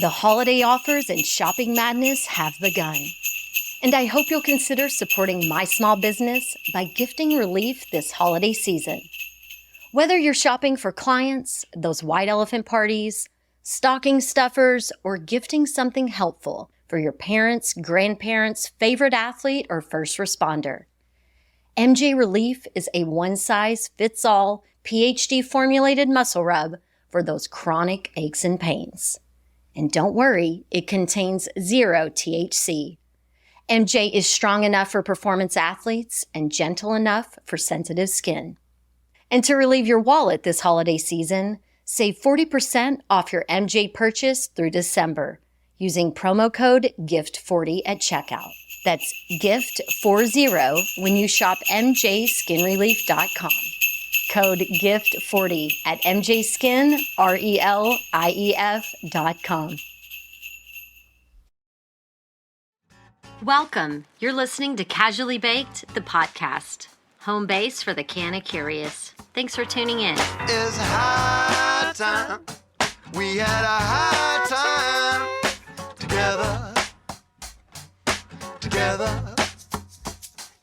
The holiday offers and shopping madness have begun. And I hope you'll consider supporting my small business by gifting relief this holiday season. Whether you're shopping for clients, those white elephant parties, stocking stuffers, or gifting something helpful for your parents, grandparents, favorite athlete, or first responder, MJ Relief is a one-size-fits-all PhD-formulated muscle rub for those chronic aches and pains. And don't worry, it contains 0 THC. MJ is strong enough for performance athletes and gentle enough for sensitive skin. And to relieve your wallet this holiday season, save 40% off your MJ purchase through December using promo code GIFT40 at checkout. That's GIFT40 when you shop mjskinrelief.com. Code GIFT40 at mjskinrelief.com. Welcome. You're listening to Casually Baked, the podcast, home base for the canna curious. Thanks for tuning in. It's high time. We had a high time together.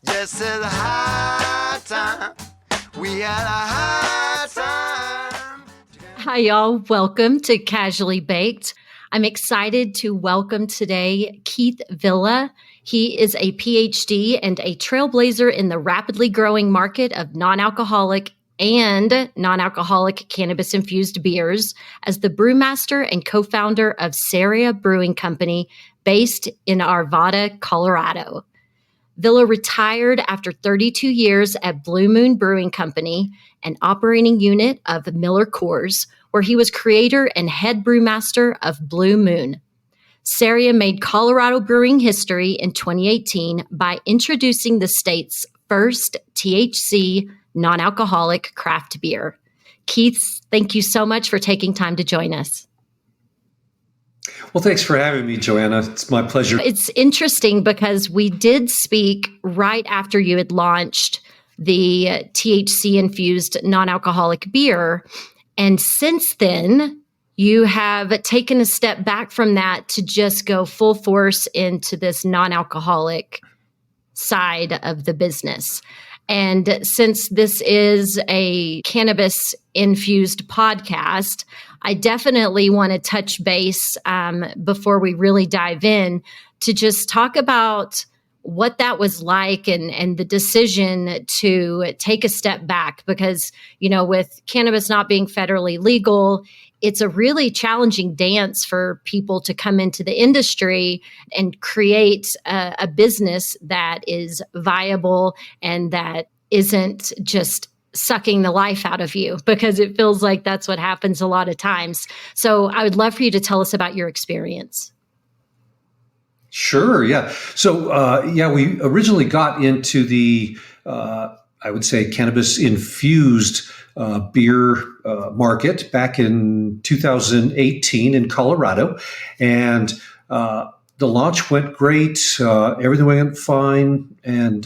Yes, it's high time. We had a high time. Hi, y'all. Welcome to Casually Baked. I'm excited to welcome today Keith Villa. He is a PhD and a trailblazer in the rapidly growing market of non-alcoholic and non-alcoholic cannabis-infused beers as the brewmaster and co-founder of Saria Brewing Company based in Arvada, Colorado. Villa retired after 32 years at Blue Moon Brewing Company, an operating unit of Miller Coors, where he was creator and head brewmaster of Blue Moon. Saria made Colorado brewing history in 2018 by introducing the state's first THC non-alcoholic craft beer. Keith, thank you so much for taking time to join us. Well, thanks for having me, Joanna. It's my pleasure. It's interesting because we did speak right after you had launched the THC-infused non-alcoholic beer. And since then, you have taken a step back from that to just go full force into this non-alcoholic side of the business. And since this is a cannabis-infused podcast, I definitely want to touch base before we really dive in to just talk about what that was like and the decision to take a step back because, you know, with cannabis not being federally legal, it's a really challenging dance for people to come into the industry and create a business that is viable and that isn't just sucking the life out of you, because it feels like that's what happens a lot of times. So I would love for you to tell us about your experience. Sure, yeah. So, we originally got into the, I would say, cannabis-infused beer market back in 2018 in Colorado. And the launch went great. Everything went fine. And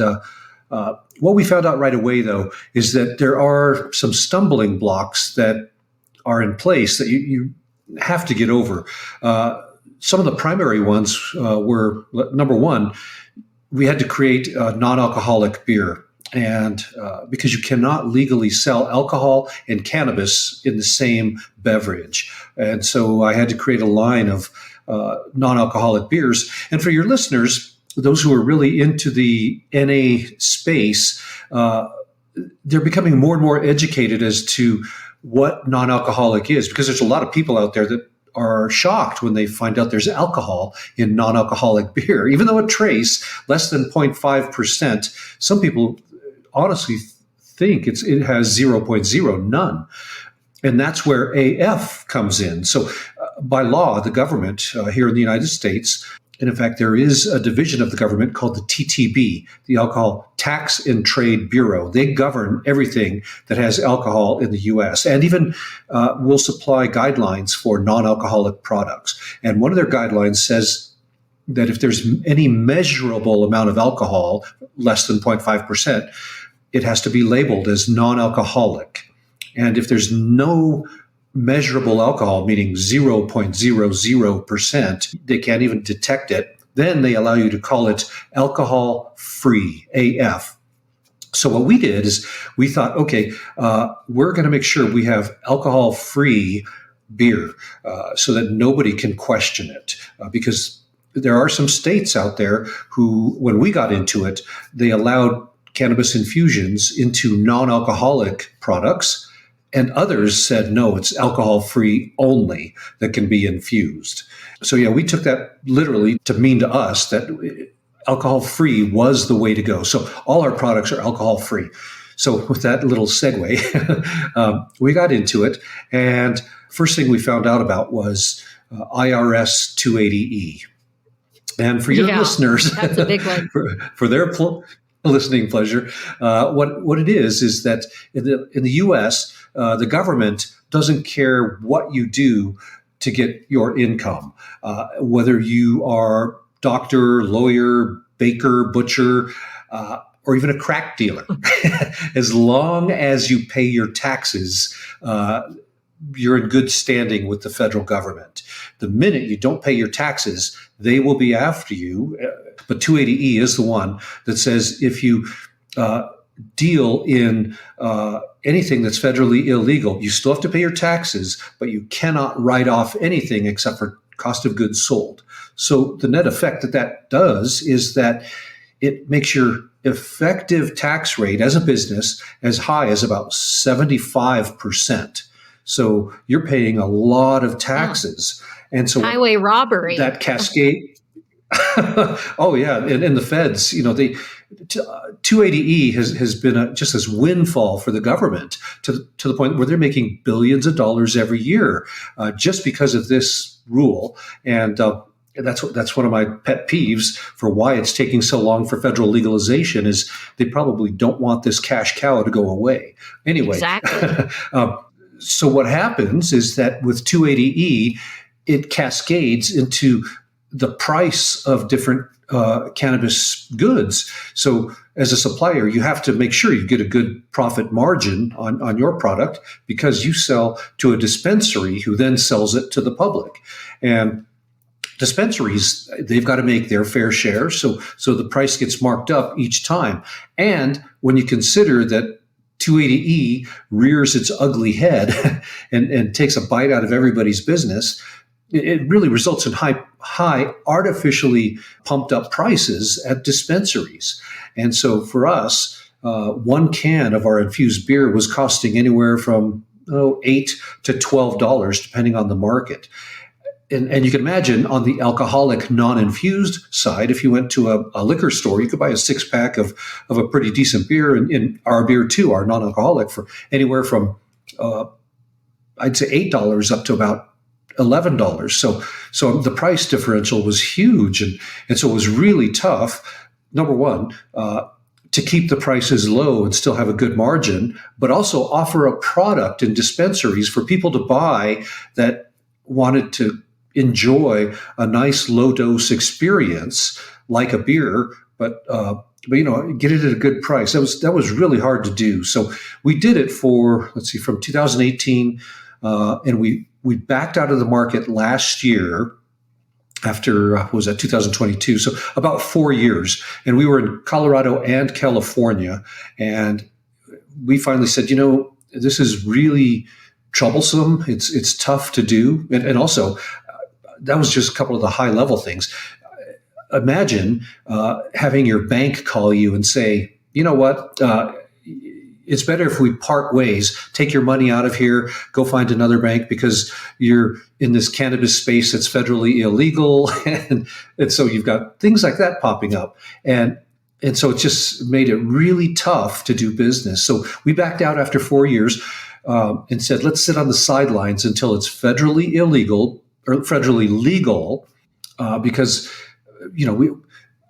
what we found out right away, though, is that there are some stumbling blocks that are in place that you have to get over. Some of the primary ones were, number one, we had to create a non-alcoholic beer. And because you cannot legally sell alcohol and cannabis in the same beverage. And so I had to create a line of non-alcoholic beers. And for your listeners, those who are really into the NA space, they're becoming more and more educated as to what non-alcoholic is, because there's a lot of people out there that are shocked when they find out there's alcohol in non-alcoholic beer. Even though a trace, less than 0.5%, some people honestly think it has 0.0, none. And that's where AF comes in. So by law, the government here in the United States, and in fact, there is a division of the government called the TTB, the Alcohol Tax and Trade Bureau. They govern everything that has alcohol in the U.S. and even will supply guidelines for non-alcoholic products. And one of their guidelines says that if there's any measurable amount of alcohol, less than 0.5%, it has to be labeled as non-alcoholic. And if there's no measurable alcohol, meaning 0.00%. They can't even detect it. Then they allow you to call it alcohol-free, AF. So what we did is we thought, okay, we're going to make sure we have alcohol-free beer so that nobody can question it, because there are some states out there who, when we got into it, they allowed cannabis infusions into non-alcoholic products, and others said, no, it's alcohol-free only that can be infused. So yeah, we took that literally to mean to us that alcohol-free was the way to go. So all our products are alcohol-free. So with that little segue, we got into it. And first thing we found out about was IRS 280E. And for your listeners, that's a big one. for their listening pleasure, what it is that in the U.S., the government doesn't care what you do to get your income, whether you are doctor, lawyer, baker, butcher, or even a crack dealer. As long as you pay your taxes, you're in good standing with the federal government. The minute you don't pay your taxes, they will be after you. But 280E is the one that says if you deal in anything that's federally illegal, you still have to pay your taxes, but you cannot write off anything except for cost of goods sold. So the net effect that does is that it makes your effective tax rate as a business as high as about 75%. So you're paying a lot of taxes. And so highway robbery. That cascade. Oh yeah. And the feds, 280E has been just this windfall for the government to the point where they're making billions of dollars every year just because of this rule. And that's one of my pet peeves for why it's taking so long for federal legalization is they probably don't want this cash cow to go away. Anyway, exactly. So what happens is that with 280E, it cascades into the price of different cannabis goods. So as a supplier, you have to make sure you get a good profit margin on your product because you sell to a dispensary who then sells it to the public. And dispensaries, they've got to make their fair share. So the price gets marked up each time. And when you consider that 280E rears its ugly head and takes a bite out of everybody's business, it really results in high artificially pumped up prices at dispensaries. And so for us, one can of our infused beer was costing anywhere from $8 to $12, depending on the market. And you can imagine on the alcoholic non-infused side, if you went to a liquor store, you could buy a 6-pack of a pretty decent beer, and in our beer too, our non-alcoholic, for anywhere from I'd say $8 up to about $11. So the price differential was huge, and so it was really tough. Number one, to keep the prices low and still have a good margin, but also offer a product in dispensaries for people to buy that wanted to enjoy a nice low dose experience like a beer, but get it at a good price. That was really hard to do. So we did it for, from 2018, and we backed out of the market last year after, 2022? So about 4 years. And we were in Colorado and California. And we finally said, this is really troublesome. It's tough to do. And also, that was just a couple of the high level things. Imagine having your bank call you and say, you know what, it's better if we part ways, take your money out of here, go find another bank because you're in this cannabis space that's federally illegal. And so you've got things like that popping up. And so it just made it really tough to do business. So we backed out after 4 years and said, let's sit on the sidelines until it's federally illegal or federally legal, because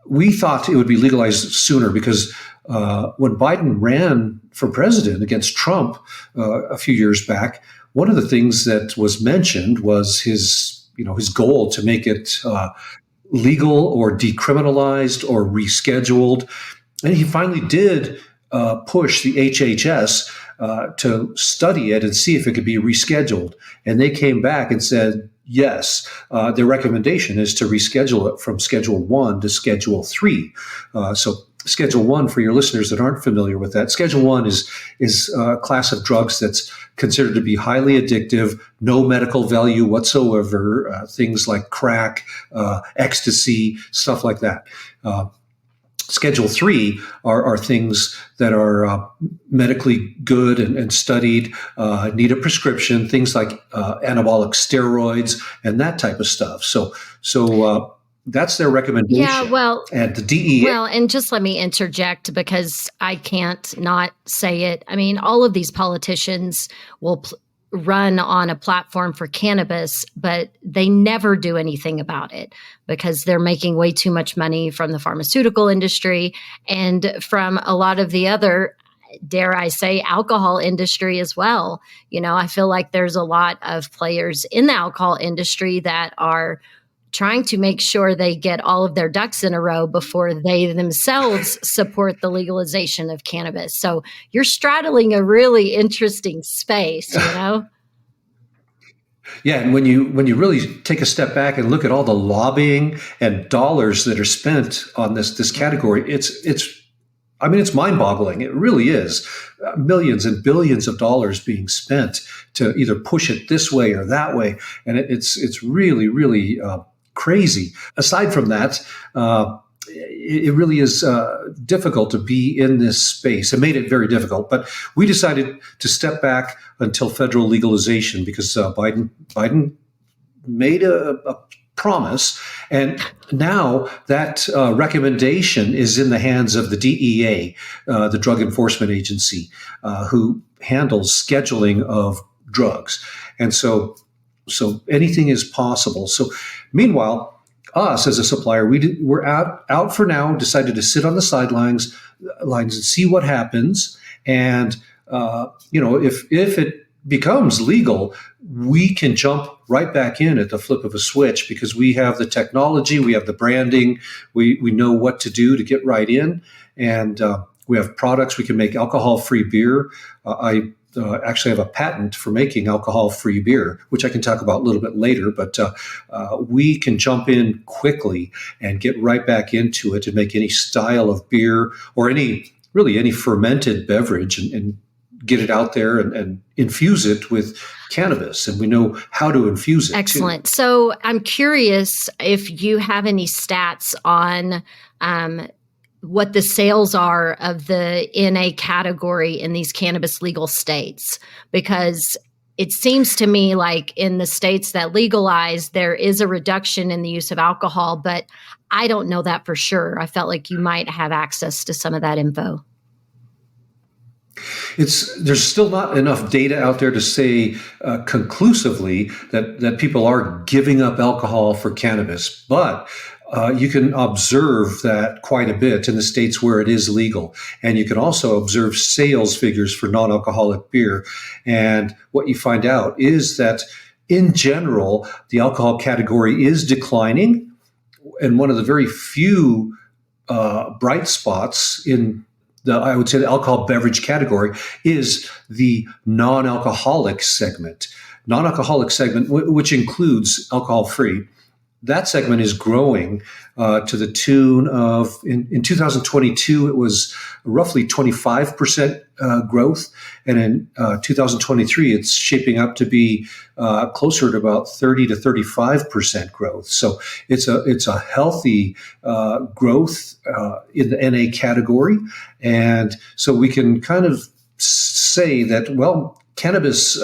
we thought it would be legalized sooner because when Biden ran for president against Trump a few years back, one of the things that was mentioned was his goal to make it legal or decriminalized or rescheduled. And he finally did push the HHS to study it and see if it could be rescheduled. And they came back and said, yes, their recommendation is to reschedule it from Schedule 1 to Schedule 3. So Schedule 1, for your listeners that aren't familiar with that, Schedule 1 is a class of drugs that's considered to be highly addictive, no medical value whatsoever, things like crack, ecstasy, stuff like that. Schedule 3 are things that are medically good and studied, need a prescription, things like anabolic steroids and that type of stuff. So that's their recommendation. Yeah, well, and the DEA. Well, and just let me interject because I can't not say it. I mean, all of these politicians will run on a platform for cannabis, but they never do anything about it because they're making way too much money from the pharmaceutical industry and from a lot of the other, dare I say, alcohol industry as well. You know, I feel like there's a lot of players in the alcohol industry that are trying to make sure they get all of their ducks in a row before they themselves support the legalization of cannabis. So you're straddling a really interesting space, you know? Yeah, and when you really take a step back and look at all the lobbying and dollars that are spent on this category, it's mind-boggling. It really is. Millions and billions of dollars being spent to either push it this way or that way, and it's really, really crazy. Aside from that, it really is difficult to be in this space. It made it very difficult, but we decided to step back until federal legalization because Biden made a promise, and now that recommendation is in the hands of the DEA, the Drug Enforcement Agency, who handles scheduling of drugs, and so anything is possible. So meanwhile, us as a supplier, we're out for now, decided to sit on the sidelines and see what happens. And, if it becomes legal, we can jump right back in at the flip of a switch because we have the technology, we have the branding, we know what to do to get right in. And we have products. We can make alcohol-free beer. I actually have a patent for making alcohol-free beer, which I can talk about a little bit later, but we can jump in quickly and get right back into it and make any style of beer or any fermented beverage and get it out there and infuse it with cannabis. And we know how to infuse it. Excellent. Too. So I'm curious if you have any stats on what the sales are of the NA category in these cannabis legal states, because it seems to me like in the states that legalize, there is a reduction in the use of alcohol, but I don't know that for sure. I felt like you might have access to some of that info. There's still not enough data out there to say conclusively that people are giving up alcohol for cannabis, but you can observe that quite a bit in the states where it is legal. And you can also observe sales figures for non-alcoholic beer. And what you find out is that in general, the alcohol category is declining. And one of the very few bright spots in I would say the alcohol beverage category is the non-alcoholic segment. Non-alcoholic segment, which includes alcohol-free, that segment is growing to the tune of, in 2022, it was roughly 25% growth. And in 2023, it's shaping up to be closer to about 30 to 35% growth. So it's a healthy growth in the NA category. And so we can kind of say that, well, cannabis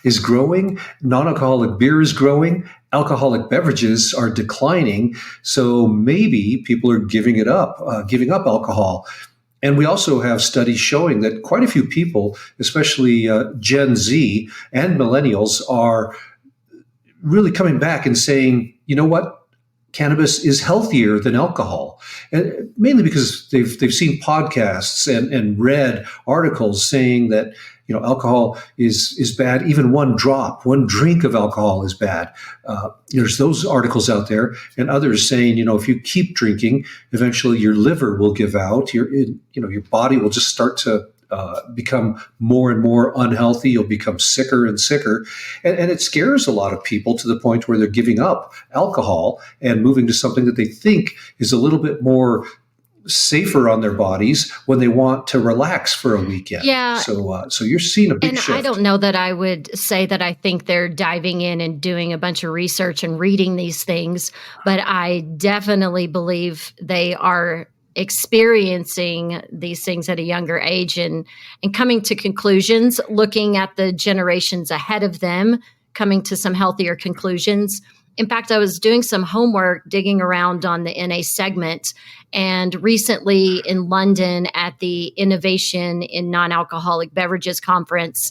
is growing, non-alcoholic beer is growing, alcoholic beverages are declining, so maybe people are giving up alcohol. And we also have studies showing that quite a few people, especially Gen Z and millennials, are really coming back and saying, you know what? Cannabis is healthier than alcohol, and mainly because they've seen podcasts and read articles saying that alcohol is bad. Even one drink of alcohol is bad. There's those articles out there, and others saying if you keep drinking, eventually your liver will give out. Your body will just start to become more and more unhealthy. You'll become sicker and sicker. And it scares a lot of people to the point where they're giving up alcohol and moving to something that they think is a little bit more safer on their bodies when they want to relax for a weekend. Yeah. So you're seeing a big shift. I don't know that I would say that I think they're diving in and doing a bunch of research and reading these things, but I definitely believe they are experiencing these things at a younger age and coming to conclusions, looking at the generations ahead of them, coming to some healthier conclusions. In fact, I was doing some homework, digging around on the NA segment, and recently in London at the Innovation in Non-Alcoholic Beverages Conference,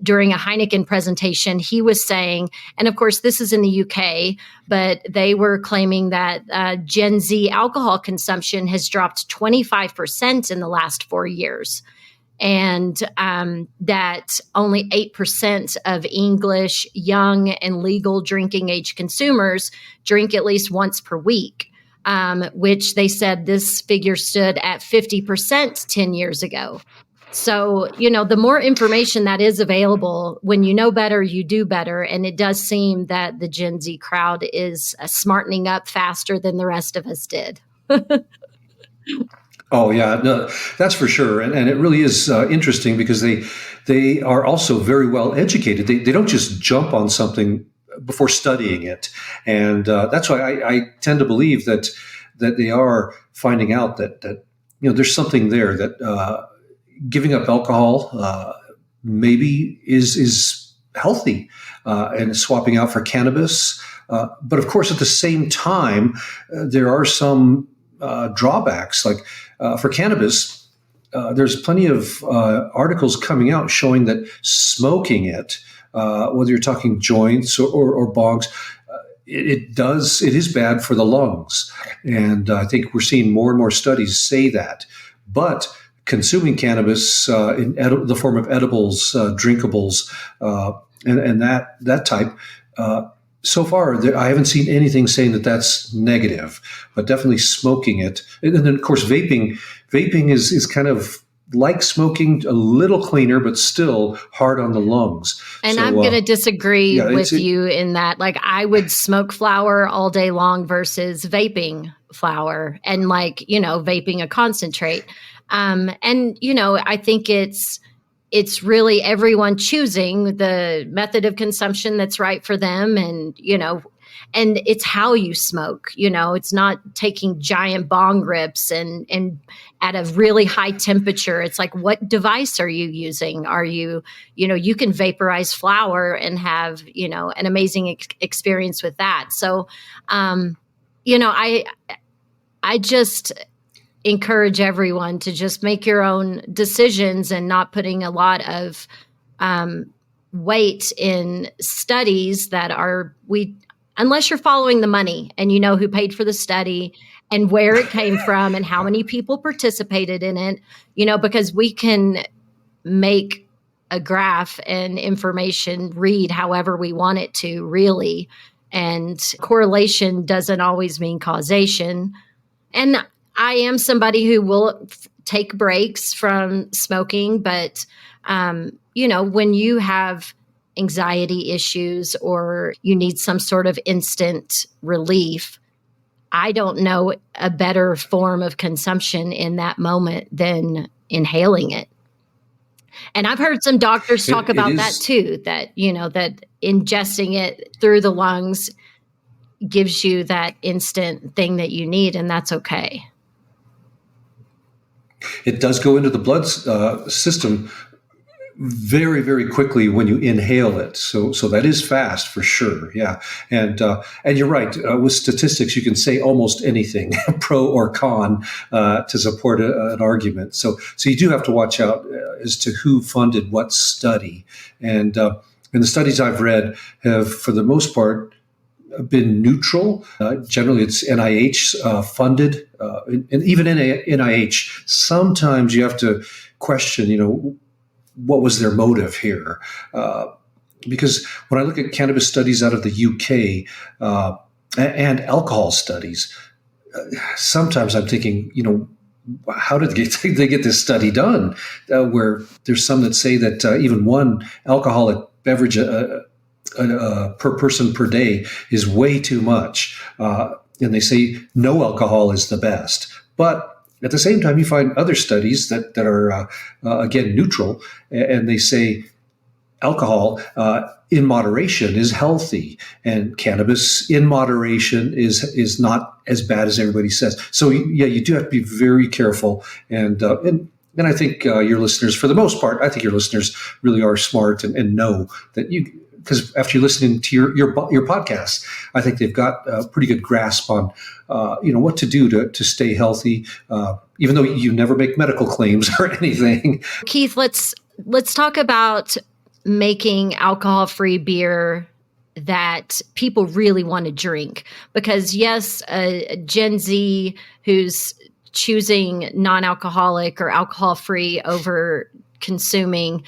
during a Heineken presentation, he was saying, and of course this is in the UK, but they were claiming that Gen Z alcohol consumption has dropped 25% in the last 4 years. And that only 8% of English, young, and legal drinking age consumers drink at least once per week, which they said this figure stood at 50% 10 years ago. So, the more information that is available, when you know better, you do better. And it does seem that the Gen Z crowd is smartening up faster than the rest of us did. Oh yeah, no, that's for sure, and it really is interesting because they are also very well educated. They don't just jump on something before studying it, and that's why I tend to believe that they are finding out that there's something there that giving up alcohol maybe is healthy, and swapping out for cannabis. But of course, at the same time, there are some drawbacks. Like for cannabis, there's plenty of articles coming out showing that smoking it, whether you're talking joints or bongs, it is bad for the lungs. And I think we're seeing more and more studies say that. But consuming cannabis in the form of edibles, drinkables, and that type, so far, I haven't seen anything saying that that's negative, but definitely smoking it. And then, of course, vaping is kind of like smoking, a little cleaner, but still hard on the lungs. And so, I'm going to disagree with you in that, like, I would smoke flower all day long versus vaping flower and vaping a concentrate. I think it's really everyone choosing the method of consumption that's right for them. And it's how you smoke, it's not taking giant bong rips and at a really high temperature. It's like, what device are you using? Are you, you can vaporize flour and have, an amazing experience with that. So, I just encourage everyone to just make your own decisions and not putting a lot of weight in studies that unless you're following the money and you know who paid for the study and where it came from and how many people participated in it, because we can make a graph and information read however we want it to, really. And correlation doesn't always mean causation. And I am somebody who will take breaks from smoking, but, when you have anxiety issues or you need some sort of instant relief, I don't know a better form of consumption in that moment than inhaling it. And I've heard some doctors talk about that too, that, that ingesting it through the lungs gives you that instant thing that you need, and that's okay. It does go into the blood system very, very quickly when you inhale it. So that is fast for sure. Yeah. And you're right. With statistics, you can say almost anything, pro or con, to support an argument. So you do have to watch out as to who funded what study. And the studies I've read have, for the most part, been neutral. Generally, it's NIH funded, and even NIH. Sometimes you have to question, what was their motive here? Because when I look at cannabis studies out of the UK and alcohol studies, sometimes I'm thinking, how did they get this study done? Where there's some that say that even one alcoholic beverage per person per day is way too much. And they say no alcohol is the best. But at the same time, you find other studies that are, again, neutral, and they say alcohol in moderation is healthy, and cannabis in moderation is not as bad as everybody says. So yeah, you do have to be very careful. And I think your listeners, for the most part, I think your listeners really are smart and know that because after you're listening to your podcast, I think they've got a pretty good grasp on what to do to stay healthy, even though you never make medical claims or anything. Keith, let's talk about making alcohol-free beer that people really want to drink. Because yes, Gen Z who's choosing non-alcoholic or alcohol-free over consuming,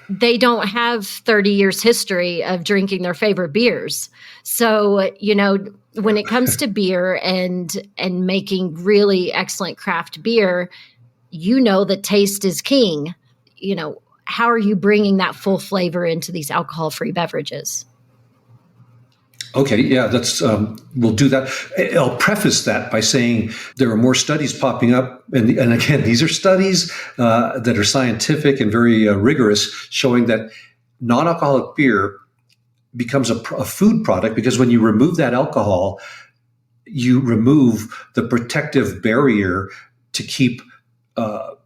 they don't have 30 years history of drinking their favorite beers. So, when it comes to beer and making really excellent craft beer, that taste is king. How are you bringing that full flavor into these alcohol-free beverages? Okay, yeah, that's we'll do that. I'll preface that by saying there are more studies popping up, and again, these are studies that are scientific and very rigorous, showing that non-alcoholic beer becomes a food product because when you remove that alcohol, you remove the protective barrier to keep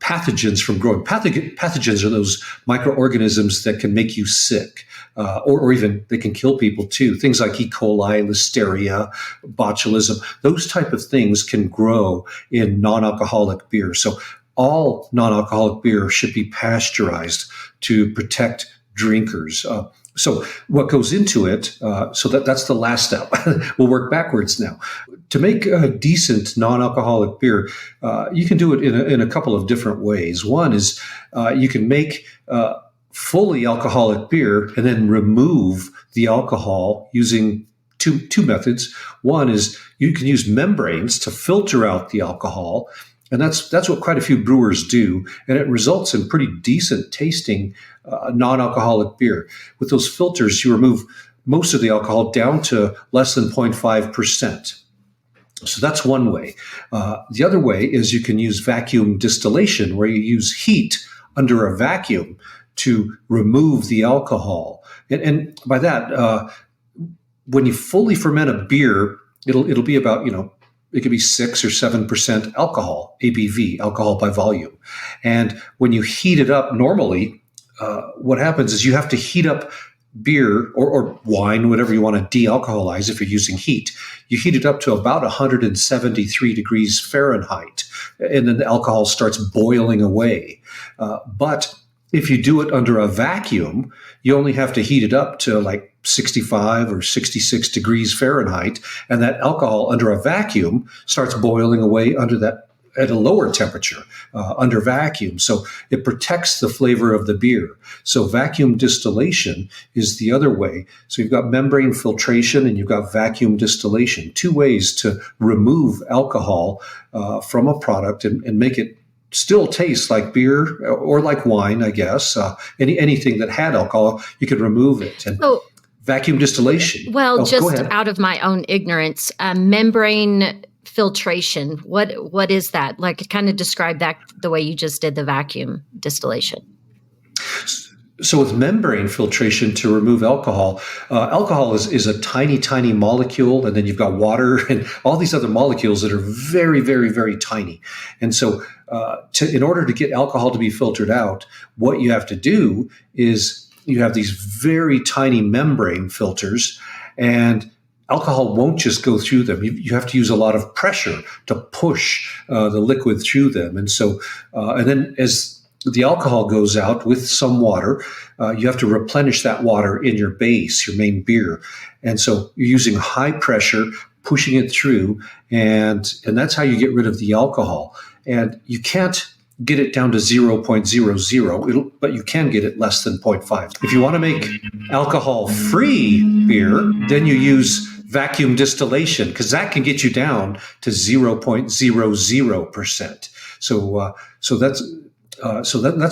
pathogens from growing. Pathogens are those microorganisms that can make you sick, or even they can kill people too. Things like E. coli, listeria, botulism, those type of things can grow in non-alcoholic beer. So all non-alcoholic beer should be pasteurized to protect drinkers. So what goes into it, so that's the last step. We'll work backwards now. To make a decent non-alcoholic beer, you can do it in a couple of different ways. One is you can make fully alcoholic beer and then remove the alcohol using two methods. One is you can use membranes to filter out the alcohol, and that's what quite a few brewers do, and it results in pretty decent tasting non-alcoholic beer. With those filters, you remove most of the alcohol down to less than 0.5%. So that's one way. The other way is you can use vacuum distillation, where you use heat under a vacuum to remove the alcohol. And by that, when you fully ferment a beer, it'll be about, it could be 6 or 7% alcohol, ABV, alcohol by volume. And when you heat it up normally, what happens is you have to heat up beer or wine, whatever you want to de-alcoholize if you're using heat. You heat it up to about 173 degrees Fahrenheit, and then the alcohol starts boiling away. But if you do it under a vacuum, you only have to heat it up to like 65 or 66 degrees Fahrenheit, and that alcohol under a vacuum starts boiling away under that at a lower temperature under vacuum. So it protects the flavor of the beer. So vacuum distillation is the other way. So you've got membrane filtration and you've got vacuum distillation, two ways to remove alcohol from a product and make it still taste like beer or like wine, I guess. Anything that had alcohol, you could remove it. And vacuum distillation. Well, just out of my own ignorance, membrane filtration, what is that? Like, kind of describe that the way you just did the vacuum distillation. So with membrane filtration to remove alcohol, alcohol is a tiny, tiny molecule, and then you've got water and all these other molecules that are very, very, very tiny. And so in order to get alcohol to be filtered out, what you have to do is you have these very tiny membrane filters, and alcohol won't just go through them. You have to use a lot of pressure to push the liquid through them. And so, and then as the alcohol goes out with some water, you have to replenish that water in your base, your main beer. And so you're using high pressure, pushing it through, and that's how you get rid of the alcohol. And you can't get it down to 0.00, but you can get it less than 0.5. If you want to make alcohol-free beer, then you use vacuum distillation, because that can get you down to 0.00%. So that's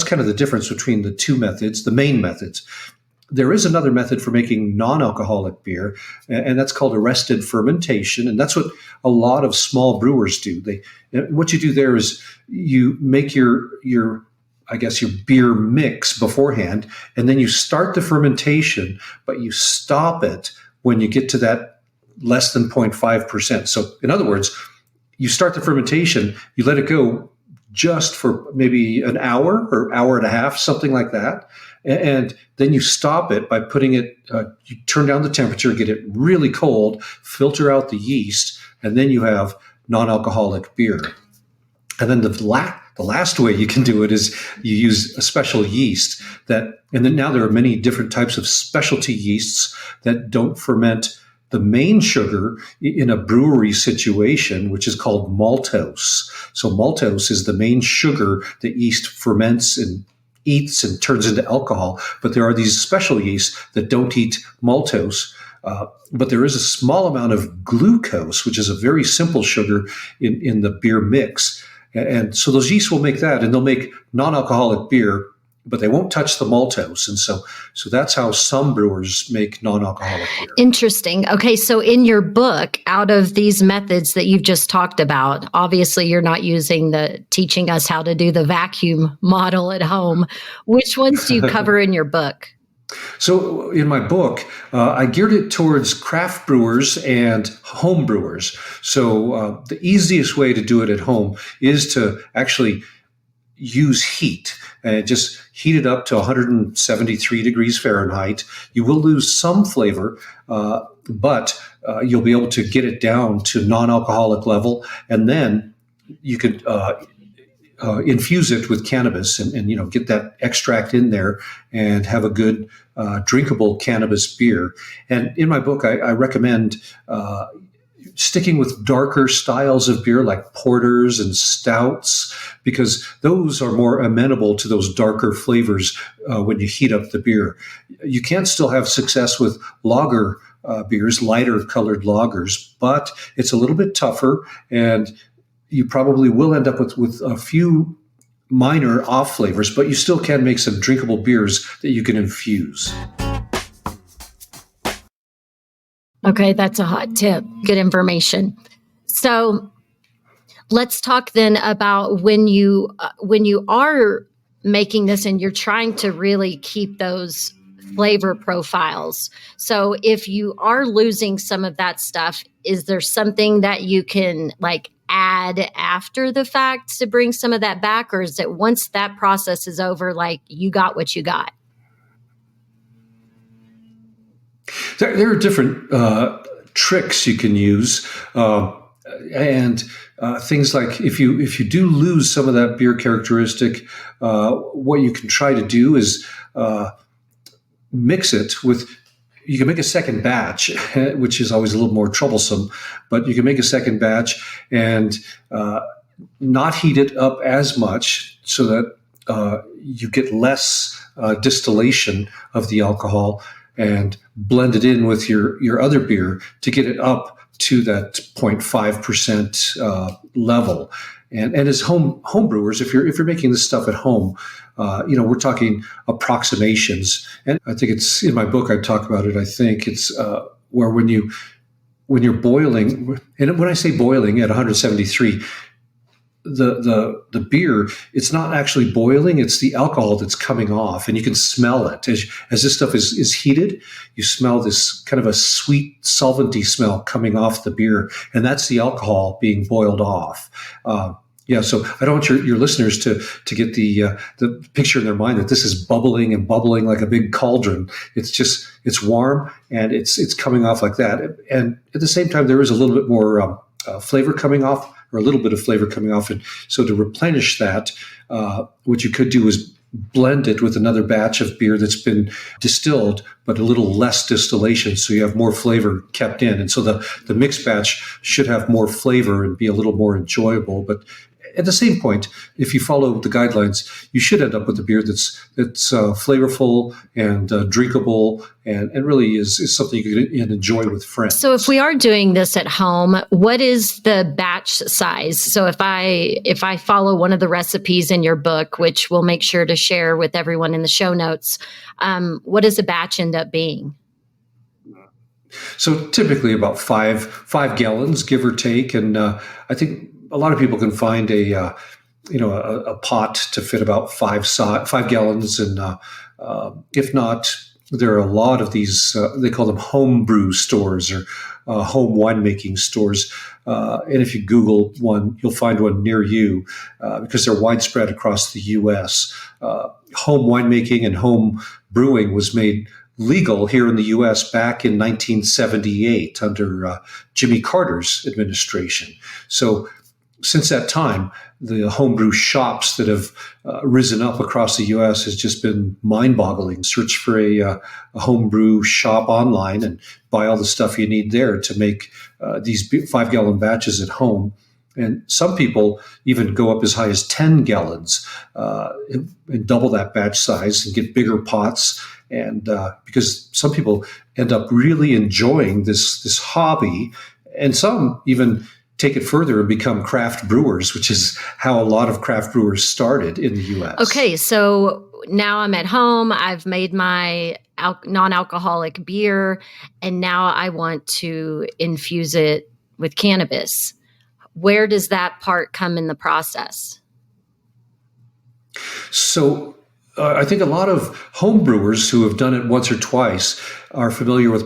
kind of the difference between the two methods, the main methods. There is another method for making non-alcoholic beer, and that's called arrested fermentation, and that's what a lot of small brewers do. What you do there is you make your beer mix beforehand, and then you start the fermentation, but you stop it when you get to that less than 0.5%. So in other words, you start the fermentation, you let it go just for maybe an hour or hour and a half, something like that. And then you stop it by putting it, you turn down the temperature, get it really cold, filter out the yeast, and then you have non-alcoholic beer. And then the last way you can do it is you use a special yeast and then now there are many different types of specialty yeasts that don't ferment the main sugar in a brewery situation, which is called maltose. So maltose is the main sugar that yeast ferments and eats and turns into alcohol. But there are these special yeasts that don't eat maltose. But there is a small amount of glucose, which is a very simple sugar in the beer mix. And so those yeasts will make that, and they'll make non-alcoholic beer, but they won't touch the maltose. And so that's how some brewers make non-alcoholic beer. Interesting. Okay, so in your book, out of these methods that you've just talked about, obviously you're not teaching us how to do the vacuum model at home. Which ones do you cover in your book? So in my book, I geared it towards craft brewers and home brewers. So the easiest way to do it at home is to actually use heat and just heat it up to 173 degrees Fahrenheit. You will lose some flavor, but you'll be able to get it down to non-alcoholic level, and then you could infuse it with cannabis and get that extract in there and have a good drinkable cannabis beer. And in my book, I recommend sticking with darker styles of beer like porters and stouts, because those are more amenable to those darker flavors when you heat up the beer. You can still have success with lager beers, lighter colored lagers, but it's a little bit tougher, and you probably will end up with a few minor off flavors, but you still can make some drinkable beers that you can infuse. Okay, that's a hot tip. Good information. So let's talk then about when you are making this and you're trying to really keep those flavor profiles. So if you are losing some of that stuff, is there something that you can add after the fact to bring some of that back? Or is it once that process is over, you got what you got? There are different tricks you can use, and things like if you do lose some of that beer characteristic, what you can try to do is mix it with. You can make a second batch, which is always a little more troublesome, but you can make a second batch and not heat it up as much so that you get less distillation of the alcohol, and blend it in with your other beer to get it up to that 0.5% level. And as home brewers, if you're making this stuff at home, we're talking approximations. And I think it's in my book, I talk about it. I think it's where when you're boiling, and when I say boiling at 173, the beer, it's not actually boiling, it's the alcohol that's coming off, and you can smell it as this stuff is heated. You smell this kind of a sweet solventy smell coming off the beer, and that's the alcohol being boiled off. So I don't want your listeners to get the picture in their mind that this is bubbling and bubbling like a big cauldron. It's warm and it's coming off like that, and at the same time there is a little bit more flavor coming off, or a little bit of flavor coming off. And so to replenish that, what you could do is blend it with another batch of beer that's been distilled, but a little less distillation, so you have more flavor kept in. And so the mixed batch should have more flavor and be a little more enjoyable. But at the same point, if you follow the guidelines, you should end up with a beer that's flavorful and drinkable, and really is something you can enjoy with friends. So if we are doing this at home, what is the batch size? So if I follow one of the recipes in your book, which we'll make sure to share with everyone in the show notes, what does a batch end up being? So typically about five gallons, give or take, and I think a lot of people can find a pot to fit about 5 gallons, and if not, there are a lot of these. They call them home brew stores or home winemaking stores, and if you Google one, you'll find one near you because they're widespread across the U.S. Home winemaking and home brewing was made legal here in the U.S. back in 1978 under Jimmy Carter's administration. So since that time, the homebrew shops that have risen up across the U.S. has just been mind-boggling. Search for a homebrew shop online and buy all the stuff you need there to make these 5-gallon batches at home. And some people even go up as high as 10 gallons and double that batch size and get bigger pots. And because some people end up really enjoying this hobby, and some even take it further and become craft brewers, which is how a lot of craft brewers started in the U.S. Okay, so now I'm at home. I've made my non-alcoholic beer, and now I want to infuse it with cannabis. Where does that part come in the process? So I think a lot of home brewers who have done it once or twice are familiar with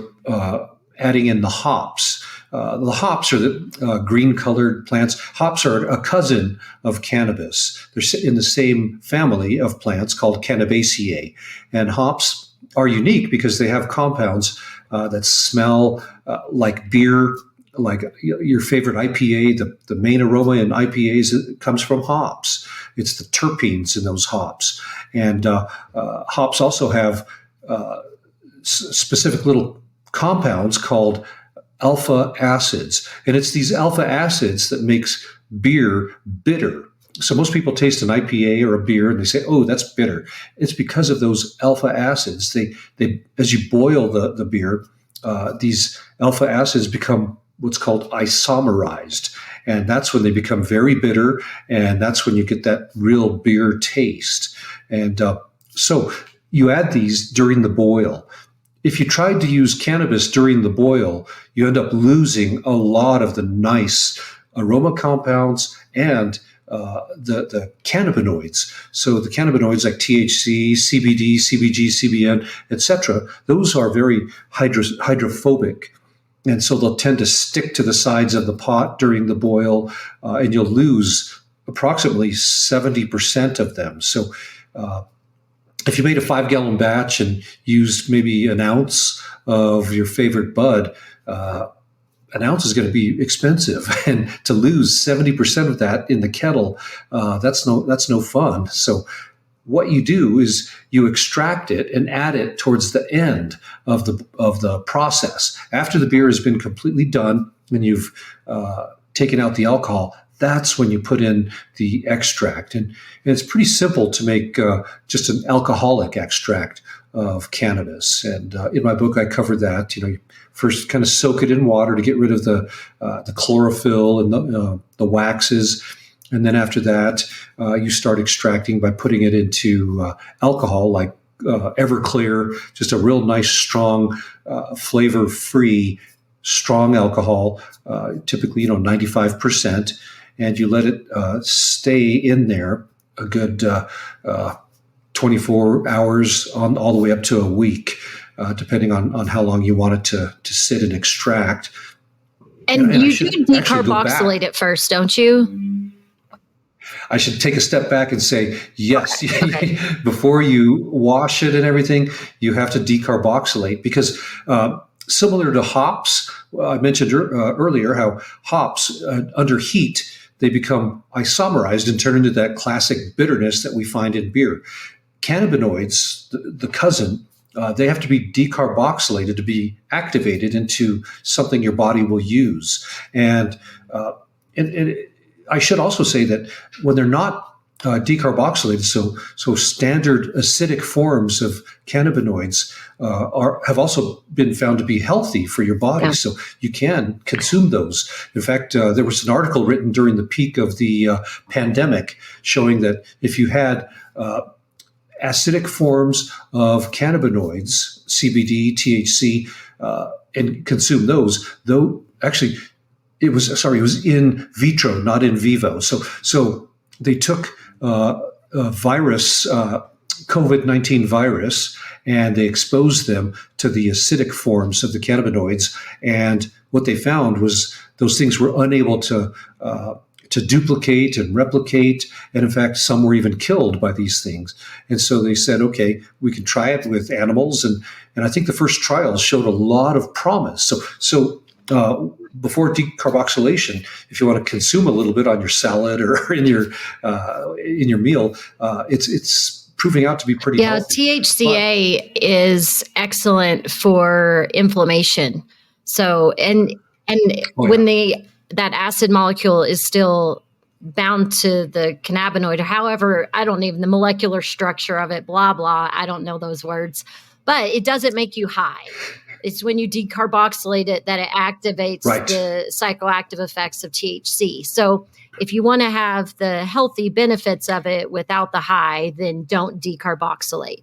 adding in the hops. The hops are the green-colored plants. Hops are a cousin of cannabis. They're in the same family of plants called Cannabaceae. And hops are unique because they have compounds that smell like beer, like your favorite IPA. The main aroma in IPAs comes from hops. It's the terpenes in those hops. And hops also have specific little compounds called alpha acids. And it's these alpha acids that makes beer bitter. So most people taste an IPA or a beer and they say, oh, that's bitter. It's because of those alpha acids. They as you boil the beer, these alpha acids become what's called isomerized. And that's when they become very bitter. And that's when you get that real beer taste. And so you add these during the boil. If you tried to use cannabis during the boil, you end up losing a lot of the nice aroma compounds and the cannabinoids. So the cannabinoids like THC, CBD, CBG, CBN, etc., those are very hydrophobic. And so they'll tend to stick to the sides of the pot during the boil, and you'll lose approximately 70% of them. So if you made a 5-gallon batch and used maybe an ounce of your favorite bud, an ounce is going to be expensive, and to lose 70% of that in the kettle, that's no fun. So what you do is you extract it and add it towards the end of the process. After the beer has been completely done and you've taken out the alcohol, that's when you put in the extract. And it's pretty simple to make just an alcoholic extract of cannabis. And in my book, I covered that. You first kind of soak it in water to get rid of the chlorophyll and the waxes. And then after that, you start extracting by putting it into alcohol like Everclear, just a real nice, strong, flavor-free, strong alcohol, typically 95%. And you let it stay in there a good 24 hours all the way up to a week, depending on how long you want it to sit and extract. And you do decarboxylate it first, don't you? I should take a step back and say, yes, Okay. Before you wash it and everything, you have to decarboxylate because similar to hops, I mentioned earlier how hops under heat, they become isomerized and turn into that classic bitterness that we find in beer. Cannabinoids, the cousin, they have to be decarboxylated to be activated into something your body will use. And I should also say that when they're not decarboxylated, so standard acidic forms of cannabinoids have also been found to be healthy for your body. Yeah. So you can consume those. In fact, there was an article written during the peak of the pandemic showing that if you had acidic forms of cannabinoids, CBD, THC, and consume those, though actually it was in vitro, not in vivo. So they took a virus, COVID-19 virus, and they exposed them to the acidic forms of the cannabinoids. And what they found was those things were unable to duplicate and replicate. And in fact, some were even killed by these things. And so they said, okay, we can try it with animals. And I think the first trials showed a lot of promise. So before decarboxylation, if you want to consume a little bit on your salad or in your meal, it's proving out to be pretty healthy. THCA is excellent for inflammation. So when that acid molecule is still bound to the cannabinoid, or however, I don't even the molecular structure of it, blah blah. I don't know those words, but it doesn't make you high. It's when you decarboxylate it that it activates the psychoactive effects of THC. So if you want to have the healthy benefits of it without the high, then don't decarboxylate.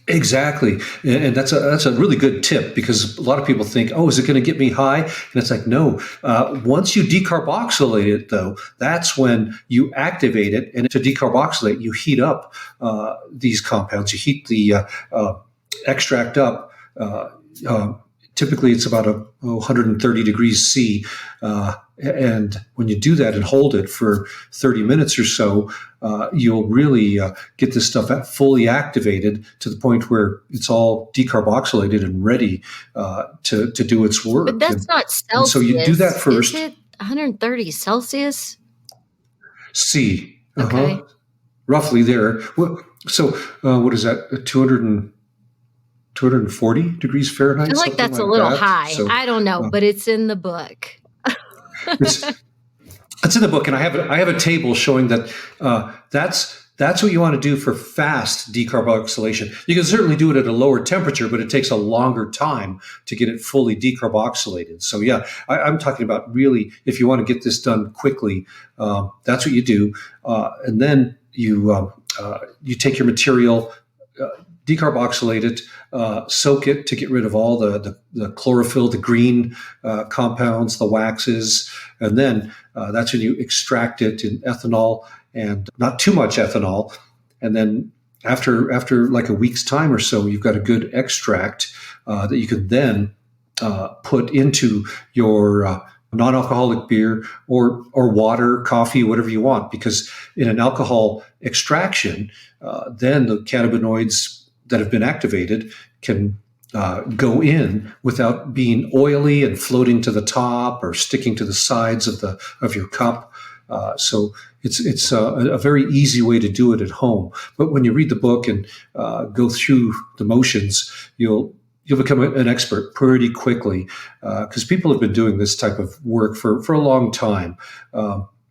Exactly. And that's a really good tip, because a lot of people think, oh, is it going to get me high? And it's like, no. Once you decarboxylate it, though, that's when you activate it. And to decarboxylate, you heat up these compounds. You heat the extract up. Typically, it's about 130 degrees C. And when you do that and hold it for 30 minutes or so, you'll really get this stuff fully activated to the point where it's all decarboxylated and ready to do its work. But that's not Celsius. And so you do that first. Is it 130 Celsius? C. Okay. Roughly there. So what is that? 240 degrees Fahrenheit? I feel like that's a little high. So, I don't know, but it's in the book. it's in the book, and I have a table showing that that's what you want to do for fast decarboxylation. You can certainly do it at a lower temperature, but it takes a longer time to get it fully decarboxylated. So yeah, I'm talking about really if you want to get this done quickly, that's what you do, and then you take your material. Decarboxylate it, soak it to get rid of all the chlorophyll, the green compounds, the waxes, and then that's when you extract it in ethanol, and not too much ethanol. And then after like a week's time or so, you've got a good extract that you can then put into your non-alcoholic beer or water, coffee, whatever you want. Because in an alcohol extraction, then the cannabinoids that have been activated can go in without being oily and floating to the top or sticking to the sides of your cup. So it's a very easy way to do it at home. But when you read the book and go through the motions, you'll become an expert pretty quickly, because people have been doing this type of work for a long time.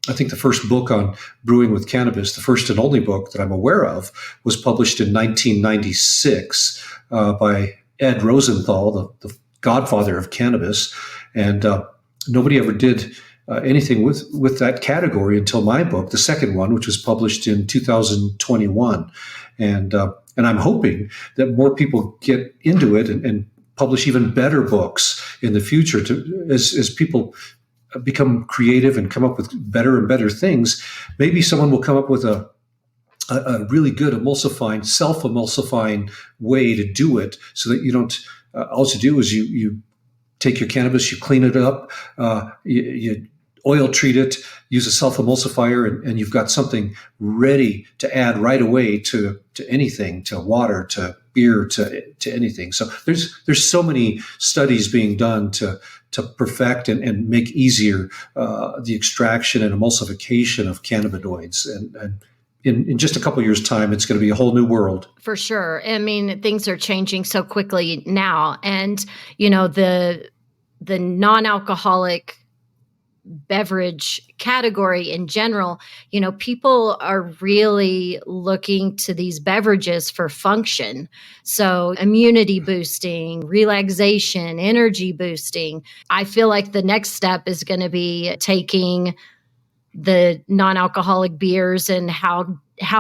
I think the first book on brewing with cannabis, the first and only book that I'm aware of, was published in 1996 by Ed Rosenthal, the godfather of cannabis. And nobody ever did anything with that category until my book, the second one, which was published in 2021. And I'm hoping that more people get into it and publish even better books in the future as people become creative and come up with better and better things. Maybe someone will come up with a really good self-emulsifying way to do it, so that you don't, all you do is you take your cannabis, you clean it up, you oil treat it, use a self-emulsifier, and you've got something ready to add right away to anything, to water, to beer, to anything. So there's so many studies being done to perfect and make easier the extraction and emulsification of cannabinoids. And in just a couple of years' time, it's going to be a whole new world. For sure. I mean, things are changing so quickly now. And, the non-alcoholic beverage category in general, people are really looking to these beverages for function. So immunity boosting, relaxation, energy boosting. I feel like the next step is going to be taking the non-alcoholic beers and how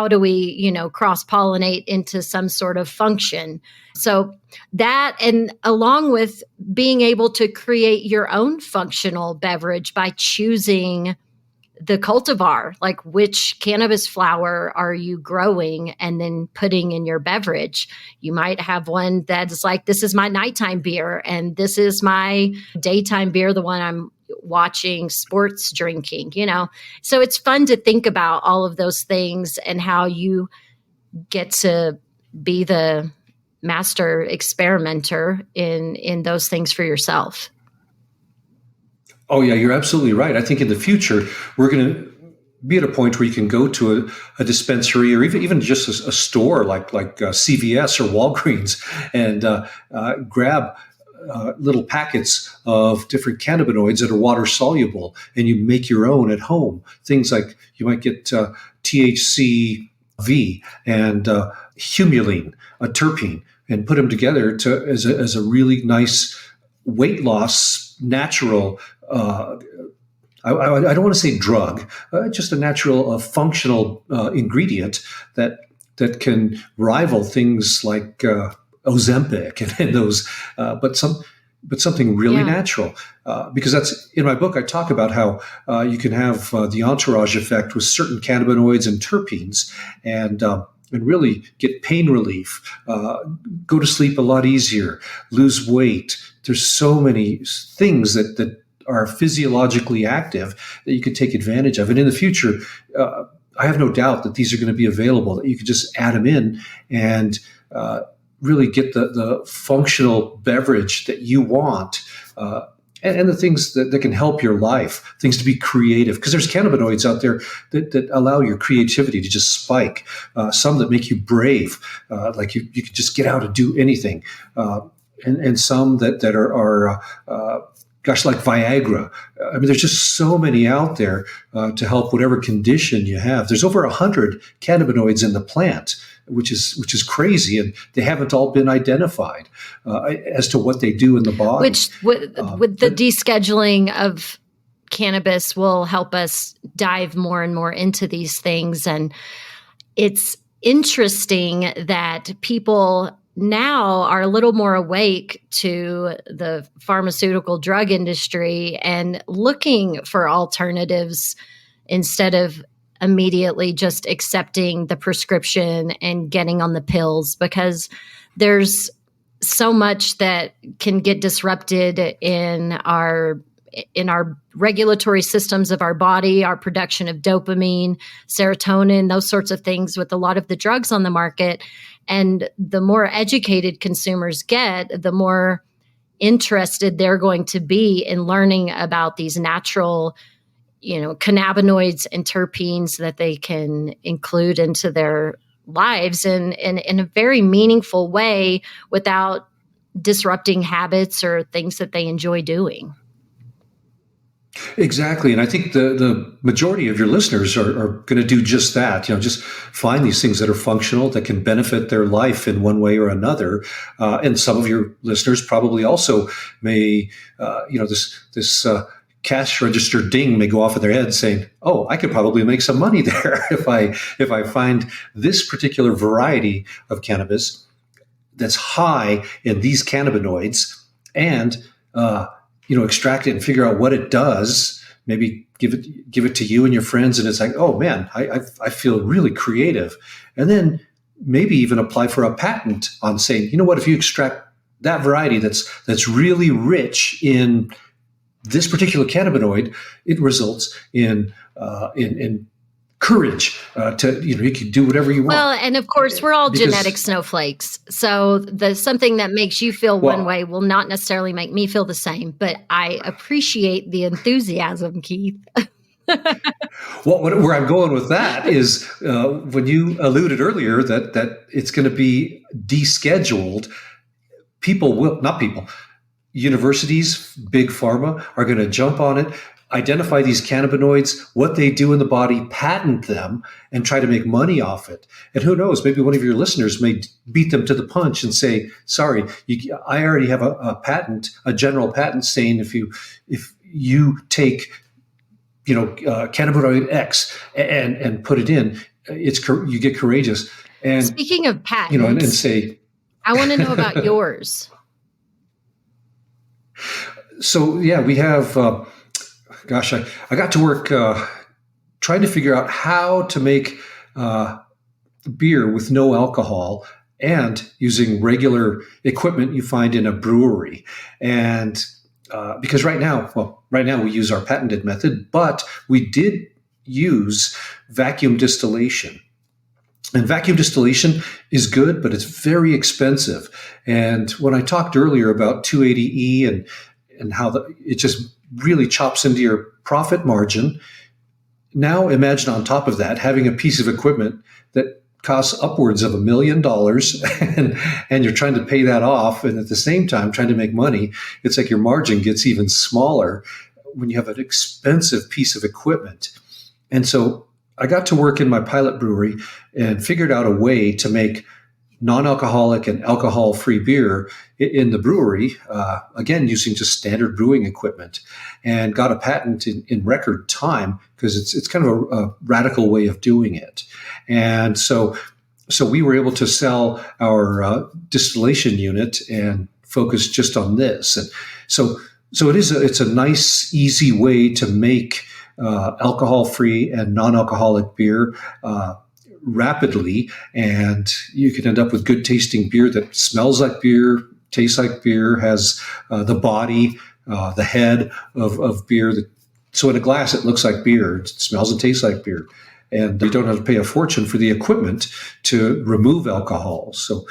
do we, cross-pollinate into some sort of function. So that, and along with being able to create your own functional beverage by choosing the cultivar, like which cannabis flower are you growing and then putting in your beverage. You might have one that's like, this is my nighttime beer and this is my daytime beer, the one I'm watching sports drinking, So it's fun to think about all of those things and how you get to be the master experimenter in those things for yourself. Oh yeah, you're absolutely right. I think in the future, we're going to be at a point where you can go to a dispensary or even just a store like CVS or Walgreens and grab little packets of different cannabinoids that are water soluble, and you make your own at home. Things like you might get THCV and humulene, a terpene, and put them together as a really nice weight loss natural. I don't want to say drug, just a natural, functional ingredient that can rival things like Ozempic and those, but something really natural. Because that's in my book. I talk about how you can have the entourage effect with certain cannabinoids and terpenes, and really get pain relief, go to sleep a lot easier, lose weight. There's so many things that are physiologically active that you could take advantage of. And in the future, I have no doubt that these are going to be available, that you could just add them in and really get the functional beverage that you want, and the things that can help your life, things to be creative. Because there's cannabinoids out there that allow your creativity to just spike, some that make you brave, like you can just get out and do anything, and some that are like Viagra. I mean, there's just so many out there to help whatever condition you have. There's over 100 cannabinoids in the plant, which is crazy, and they haven't all been identified as to what they do in the body. Which with the descheduling of cannabis will help us dive more and more into these things. And it's interesting that people now are a little more awake to the pharmaceutical drug industry and looking for alternatives instead of immediately just accepting the prescription and getting on the pills, because there's so much that can get disrupted in our regulatory systems of our body, our production of dopamine, serotonin, those sorts of things with a lot of the drugs on the market. And the more educated consumers get, the more interested they're going to be in learning about these natural, cannabinoids and terpenes that they can include into their lives in a very meaningful way without disrupting habits or things that they enjoy doing. Exactly. And I think the majority of your listeners are going to do just that, just find these things that are functional, that can benefit their life in one way or another. And some of your listeners probably also may, this cash register ding may go off in their head saying, oh, I could probably make some money there if I find this particular variety of cannabis that's high in these cannabinoids and, extract it and figure out what it does, maybe give it to you and your friends. And it's like, oh man, I feel really creative. And then maybe even apply for a patent on saying, you know what, if you extract that variety that's really rich in this particular cannabinoid, it results in courage you can do whatever you want. Well, and of course, we're all genetic snowflakes. So something that makes you feel one way will not necessarily make me feel the same. But I appreciate the enthusiasm, Keith. Well, where I'm going with that is when you alluded earlier that it's going to be descheduled, universities, big pharma are going to jump on it. identify these cannabinoids, what they do in the body, patent them, and try to make money off it. And who knows, maybe one of your listeners may beat them to the punch and say, sorry, I already have a patent, a general patent saying if you take cannabinoid X and put it in, you get courageous. And speaking of patents, and say, I want to know about yours. So yeah, we have. I got to work trying to figure out how to make beer with no alcohol and using regular equipment you find in a brewery. And because right now we use our patented method, but we did use vacuum distillation. And vacuum distillation is good, but it's very expensive. And when I talked earlier about 280E and how it just really chops into your profit margin, now imagine on top of that having a piece of equipment that costs upwards of $1 million and you're trying to pay that off, and at the same time trying to make money. It's like your margin gets even smaller when you have an expensive piece of equipment. And so I got to work in my pilot brewery and figured out a way to make non-alcoholic and alcohol-free beer in the brewery, again, using just standard brewing equipment, and got a patent in record time because it's kind of a radical way of doing it. And so we were able to sell our distillation unit and focus just on this. And so it's a nice, easy way to make alcohol-free and non-alcoholic beer rapidly, and you can end up with good tasting beer that smells like beer, tastes like beer, has the body, the head of beer. So in a glass, it looks like beer, it smells and tastes like beer. And you don't have to pay a fortune for the equipment to remove alcohol. So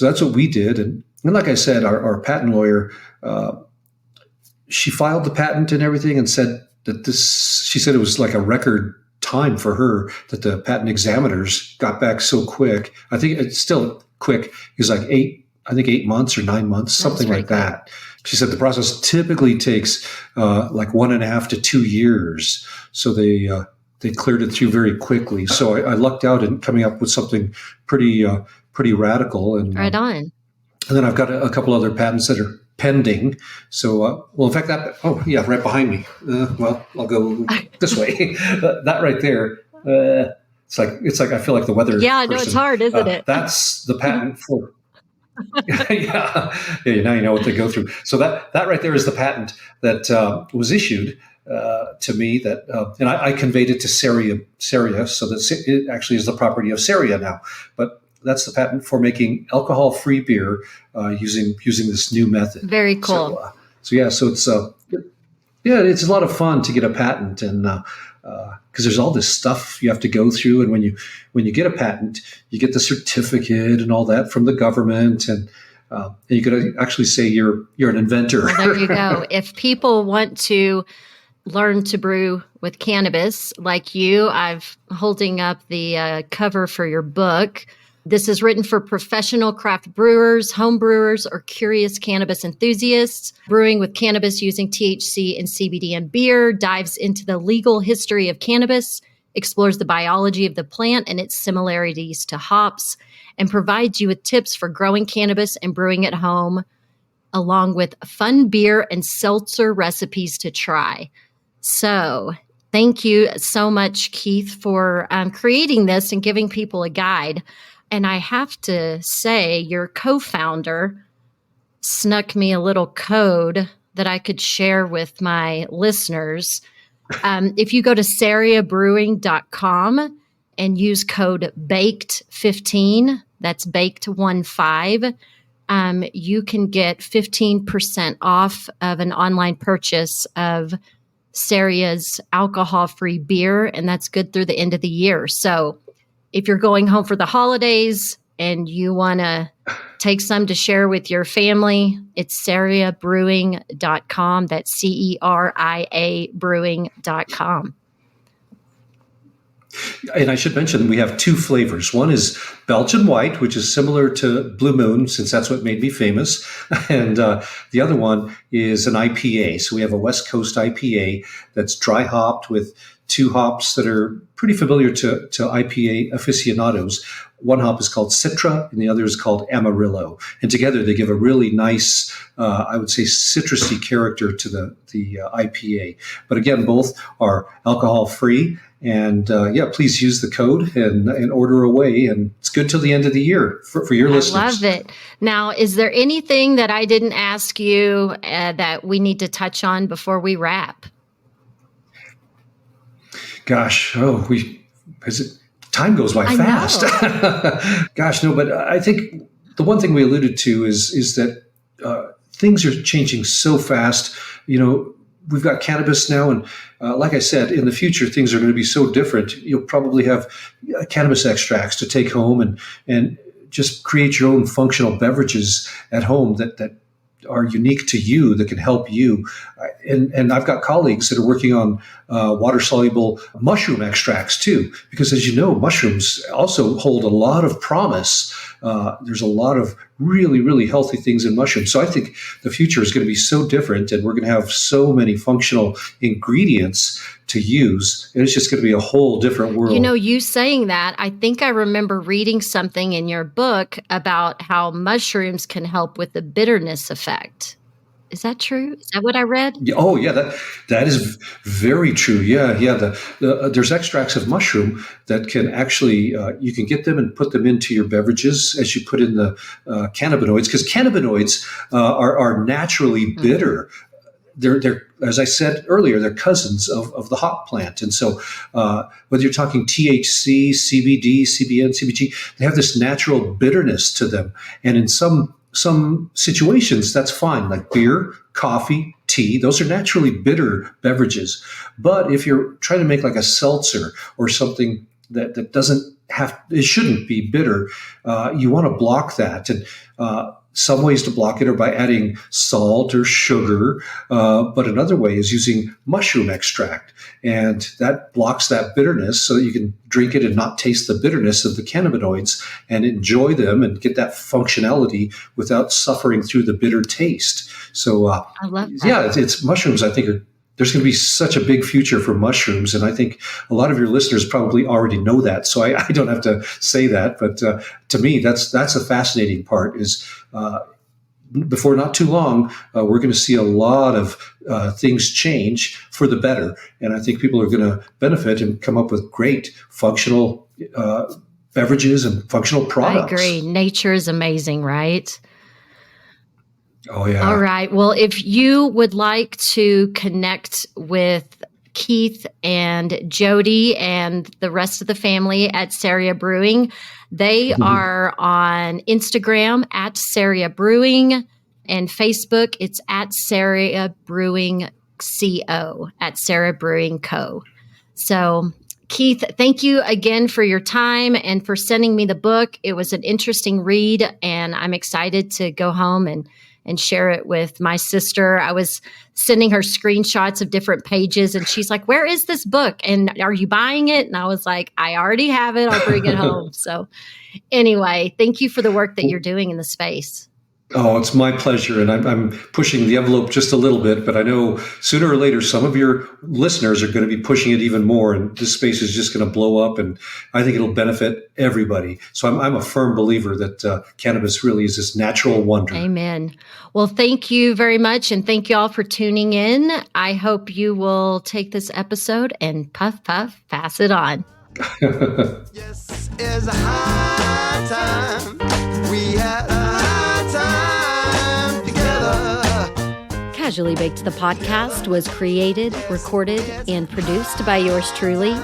that's what we did. And like I said, our patent lawyer, she filed the patent and everything and said that she said it was like a record time for her that the patent examiners got back so quick. I think it's still quick. It was like 8 months or 9 months, something like that. She said the process typically takes like 1.5 to 2 years. So they cleared it through very quickly. So I lucked out in coming up with something pretty radical. And right on. And then I've got a couple other patents that are pending. So, in fact, right behind me. I'll go this way. That right there. It's like I feel like the weather. Yeah, person. no, it's hard, isn't it? That's the patent for. Yeah. Now you know what they go through. So that right there is the patent that was issued to me. That and I conveyed it to Saria, so that it actually is the property of Saria now. But that's the patent for making alcohol-free beer using this new method. Very cool. So it's it's a lot of fun to get a patent, and because there's all this stuff you have to go through, and when you get a patent, you get the certificate and all that from the government, and you could actually say you're an inventor. Well, there you go. If people want to learn to brew with cannabis, like you, I'm holding up the cover for your book. This is written for professional craft brewers, home brewers, or curious cannabis enthusiasts. Brewing with cannabis using THC and CBD in beer dives into the legal history of cannabis, explores the biology of the plant and its similarities to hops, and provides you with tips for growing cannabis and brewing at home, along with fun beer and seltzer recipes to try. So thank you so much, Keith, for creating this and giving people a guide. And I have to say, your co-founder snuck me a little code that I could share with my listeners. If you go to sariabrewing.com and use code BAKED15, that's BAKED15, you can get 15% off of an online purchase of Saria's alcohol-free beer, and that's good through the end of the year. So if you're going home for the holidays and you want to take some to share with your family, it's sariabrewing.com. That's CERIA brewing.com. And I should mention we have two flavors. One is Belgian white, which is similar to Blue Moon, since that's what made me famous. And the other one is an IPA. So we have a West Coast IPA that's dry hopped with two hops that are pretty familiar to IPA aficionados. One hop is called Citra, and the other is called Amarillo. And together they give a really nice, I would say, citrusy character to the IPA. But again, both are alcohol-free. And please use the code and order away. And it's good till the end of the year for your listeners. I love it. Now, is there anything that I didn't ask you that we need to touch on before we wrap? Gosh, time goes by fast. Gosh, no, but I think the one thing we alluded to is that things are changing so fast. We've got cannabis now, and like I said, in the future, things are going to be so different. You'll probably have cannabis extracts to take home and just create your own functional beverages at home that are unique to you, that can help you. And I've got colleagues that are working on water-soluble mushroom extracts too, because as you know, mushrooms also hold a lot of promise. There's a lot of really, really healthy things in mushrooms. So I think the future is going to be so different, and we're going to have so many functional ingredients to use. And it's just going to be a whole different world. You saying that, I think I remember reading something in your book about how mushrooms can help with the bitterness effect. Is that true? Is that what I read? Oh, yeah, that is very true. Yeah. There's extracts of mushroom that can actually, you can get them and put them into your beverages as you put in the cannabinoids, because cannabinoids are naturally bitter. They're, as I said earlier, they're cousins of the hop plant. And so whether you're talking THC, CBD, CBN, CBG, they have this natural bitterness to them. And in some situations, that's fine, like beer, coffee, tea. Those are naturally bitter beverages. But if you're trying to make like a seltzer or something that doesn't it shouldn't be bitter, you want to block that. And some ways to block it are by adding salt or sugar, but another way is using mushroom extract. And that blocks that bitterness so that you can drink it and not taste the bitterness of the cannabinoids and enjoy them and get that functionality without suffering through the bitter taste. So, I love that. Yeah, it's mushrooms, I think, there's going to be such a big future for mushrooms. And I think a lot of your listeners probably already know that. So I don't have to say that. But to me, that's a fascinating part is before not too long, we're going to see a lot of things change for the better. And I think people are going to benefit and come up with great functional beverages and functional products. I agree. Nature is amazing, right? Oh, yeah. All right. Well, if you would like to connect with Keith and Jody and the rest of the family at Saria Brewing, they are on Instagram at Saria Brewing, and Facebook, it's at Saria Brewing Co. at Saria Brewing Co. So, Keith, thank you again for your time and for sending me the book. It was an interesting read, and I'm excited to go home and share it with my sister. I was sending her screenshots of different pages, and she's like, "Where is this book? And are you buying it?" And I was like, "I already have it. I'll bring it home." So anyway, thank you for the work that you're doing in the space. Oh, it's my pleasure. And I'm pushing the envelope just a little bit, but I know sooner or later, some of your listeners are going to be pushing it even more. And this space is just going to blow up. And I think it'll benefit everybody. So I'm a firm believer that cannabis really is this natural wonder. Amen. Well, thank you very much. And thank you all for tuning in. I hope you will take this episode and puff, pass it on. Yes, it's a high time. We had a high time together. Casually Baked, the podcast, was created, recorded, and produced by yours truly.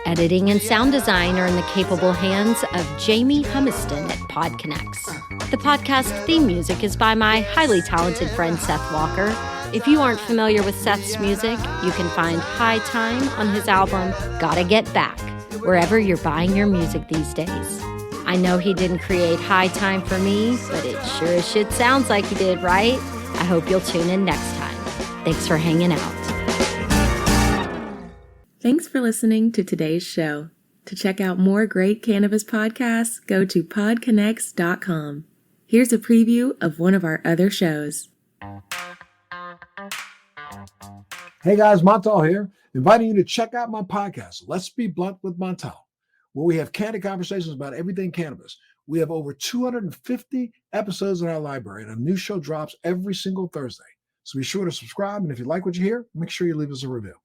Editing and sound design are in the capable hands of Jamie Humiston at PodConnects. The podcast theme music is by my highly talented friend Seth Walker. If you aren't familiar with Seth's music, you can find High Time on his album Gotta Get Back, wherever you're buying your music these days. I know he didn't create High Time for me, but it sure as shit sounds like he did, right? I hope you'll tune in next time. Thanks for hanging out. Thanks for listening to today's show. To check out more great cannabis podcasts, go to podconnects.com. Here's a preview of one of our other shows. Hey guys, Montal here, inviting you to check out my podcast, Let's Be Blunt with Montal, where we have candid conversations about everything cannabis. We have over 250 episodes in our library, and a new show drops every single Thursday. So be sure to subscribe, and if you like what you hear, make sure you leave us a review.